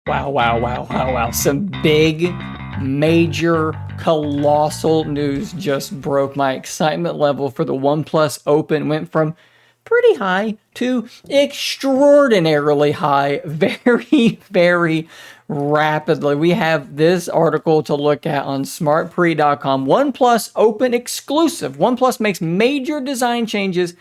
Wow, wow, wow, wow, wow. Some big, major, colossal news just broke. My excitement level for the OnePlus Open went from pretty high to extraordinarily high very, very rapidly. We have this article to look at on smartpre.com. OnePlus Open exclusive. OnePlus makes major design changes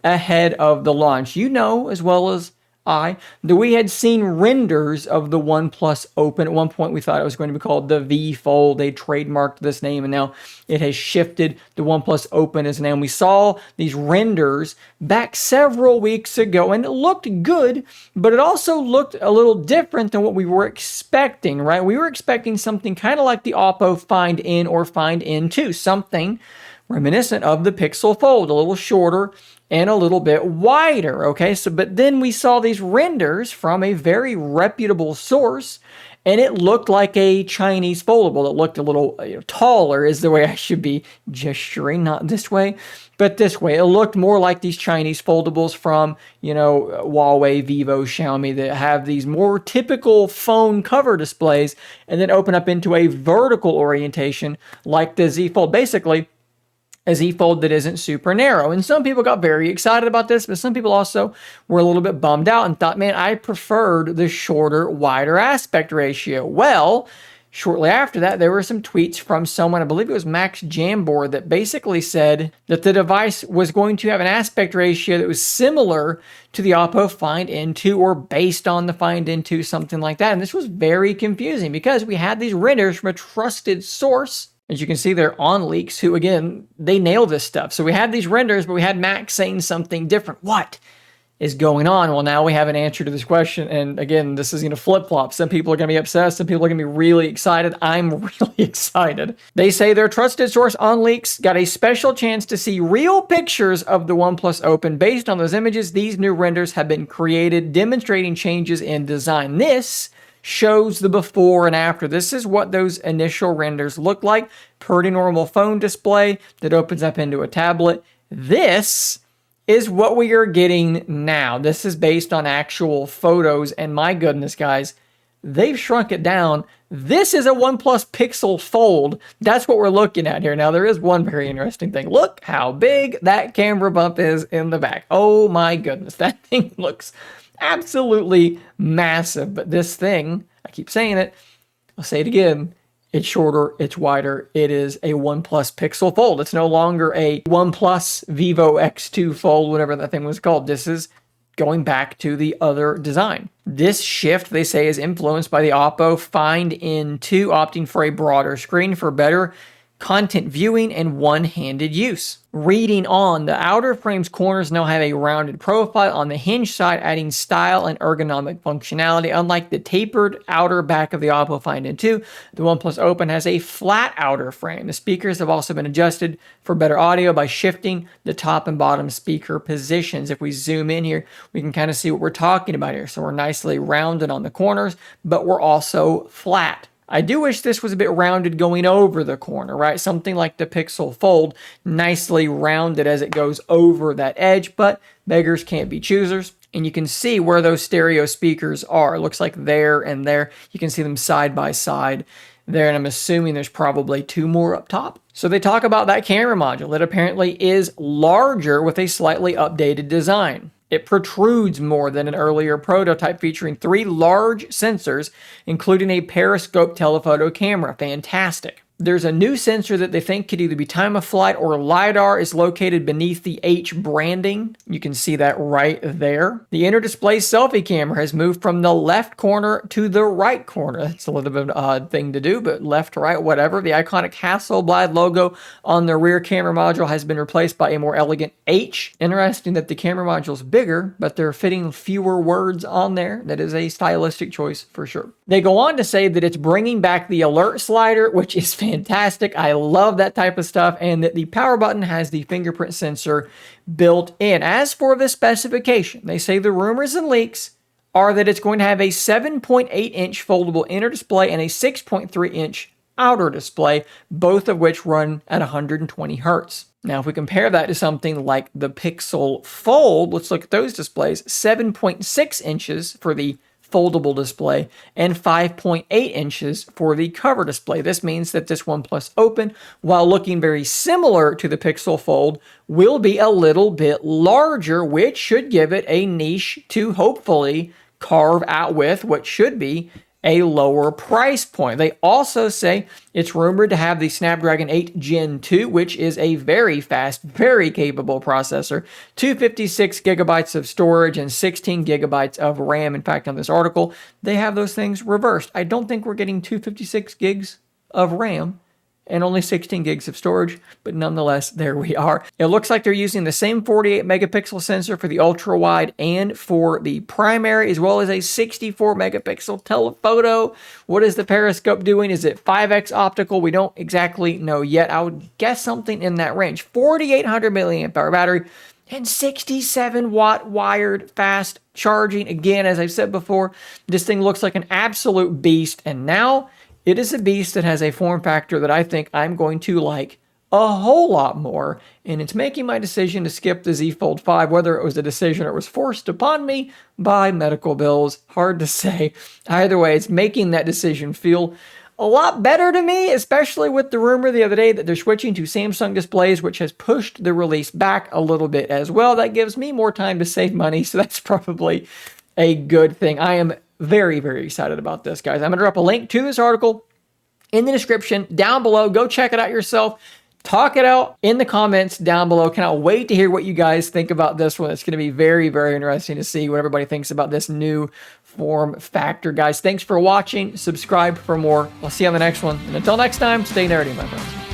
ahead of the launch. You know as well as that we had seen renders of the OnePlus Open. At one point, we thought it was going to be called the V Fold. They trademarked this name, and now it has shifted. The OnePlus Open is now. And we saw these renders back several weeks ago, and it looked good, but it also looked a little different than what we were expecting, right? We were expecting something kind of like the Oppo Find N or Find N2, something reminiscent of the Pixel Fold, a little shorter and a little bit wider, okay? But then we saw these renders from a very reputable source, and it looked like a Chinese foldable. It looked a little taller is the way I should be gesturing, not this way, but this way. It looked more like these Chinese foldables from, Huawei, Vivo, Xiaomi that have these more typical phone cover displays and then open up into a vertical orientation like the Z Fold. Basically, a Z Fold that isn't super narrow. And some people got very excited about this, but some people also were a little bit bummed out and thought, man, I preferred the shorter, wider aspect ratio. Well, shortly after that, there were some tweets from someone, I believe it was Max Jambor, that basically said that the device was going to have an aspect ratio that was similar to the Oppo Find N2 or based on the Find N2, something like that. And this was very confusing because we had these renders from a trusted source. As you can see, they're on leaks who, again, they nail this stuff. So we had these renders, but we had Max saying something different. What is going on? Well, now we have an answer to this question. And again, this is going to flip-flop. Some people are going to be upset. Some people are going to be really excited. I'm really excited. They say their trusted source on leaks got a special chance to see real pictures of the OnePlus Open. Based on those images, these new renders have been created, demonstrating changes in design. This shows the before and after. This is what those initial renders look like. Pretty normal phone display that opens up into a tablet. This is what we are getting now. This is based on actual photos, and my goodness, guys, they've shrunk it down. This is a OnePlus Pixel Fold. That's what we're looking at here. Now, there is one very interesting thing. Look how big that camera bump is in the back. Oh my goodness, that thing looks absolutely massive. But this thing, I keep saying it, I'll say it again, it's shorter, it's wider. It is a OnePlus Pixel Fold. It's no longer a OnePlus Vivo X2 Fold, whatever that thing was called. This is going back to the other design. This shift, they say, is influenced by the Oppo Find N2, opting for a broader screen for better content viewing and one-handed use. Reading on, the outer frame's corners now have a rounded profile on the hinge side, adding style and ergonomic functionality. Unlike the tapered outer back of the Oppo Find N2, the OnePlus Open has a flat outer frame. The speakers have also been adjusted for better audio by shifting the top and bottom speaker positions. If we zoom in here, we can kind of see what we're talking about here. So we're nicely rounded on the corners, but we're also flat. I do wish this was a bit rounded going over the corner, right? Something like the Pixel Fold, nicely rounded as it goes over that edge, but beggars can't be choosers. And you can see where those stereo speakers are. It looks like there and there. You can see them side by side there, and I'm assuming there's probably two more up top. So they talk about that camera module that apparently is larger with a slightly updated design. It protrudes more than an earlier prototype, featuring 3 large sensors, including a periscope telephoto camera. Fantastic. There's a new sensor that they think could either be time of flight or LiDAR is located beneath the H branding. You can see that right there. The inner display selfie camera has moved from the left corner to the right corner. That's a little bit of an odd thing to do, but left to right, whatever. The iconic Hasselblad logo on the rear camera module has been replaced by a more elegant H. Interesting that the camera module is bigger, but they're fitting fewer words on there. That is a stylistic choice for sure. They go on to say that it's bringing back the alert slider, which is fantastic. I love that type of stuff, and that the power button has the fingerprint sensor built in. As for the specification, they say the rumors and leaks are that it's going to have a 7.8-inch foldable inner display and a 6.3-inch outer display, both of which run at 120 hertz. Now, if we compare that to something like the Pixel Fold, let's look at those displays. 7.6 inches for the foldable display and 5.8 inches for the cover display. This means that this OnePlus Open, while looking very similar to the Pixel Fold, will be a little bit larger, which should give it a niche to hopefully carve out with what should be a lower price point. They also say it's rumored to have the Snapdragon 8 Gen 2, which is a very fast, very capable processor, 256 gigabytes of storage and 16 gigabytes of RAM. In fact, on this article, they have those things reversed. I don't think we're getting 256 gigs of RAM and only 16 gigs of storage, but nonetheless, there we are. It looks like they're using the same 48 megapixel sensor for the ultra wide and for the primary, as well as a 64 megapixel telephoto. What is the periscope doing? Is it 5x optical? We don't exactly know yet. I would guess something in that range. 4,800 milliamp hour battery and 67 watt wired fast charging. Again, as I've said before, this thing looks like an absolute beast, and now it is a beast that has a form factor that I think I'm going to like a whole lot more, and it's making my decision to skip the Z Fold 5, whether it was a decision or it was forced upon me by medical bills. Hard to say. Either way, it's making that decision feel a lot better to me, especially with the rumor the other day that they're switching to Samsung displays, which has pushed the release back a little bit as well. That gives me more time to save money, so that's probably a good thing. I am very, very excited about this, guys. I'm going to drop a link to this article in the description down below. Go check it out yourself. Talk it out in the comments down below. Cannot wait to hear what you guys think about this one. It's going to be very, very interesting to see what everybody thinks about this new form factor, guys. Thanks for watching. Subscribe for more. I'll see you on the next one. And until next time, stay nerdy, my friends.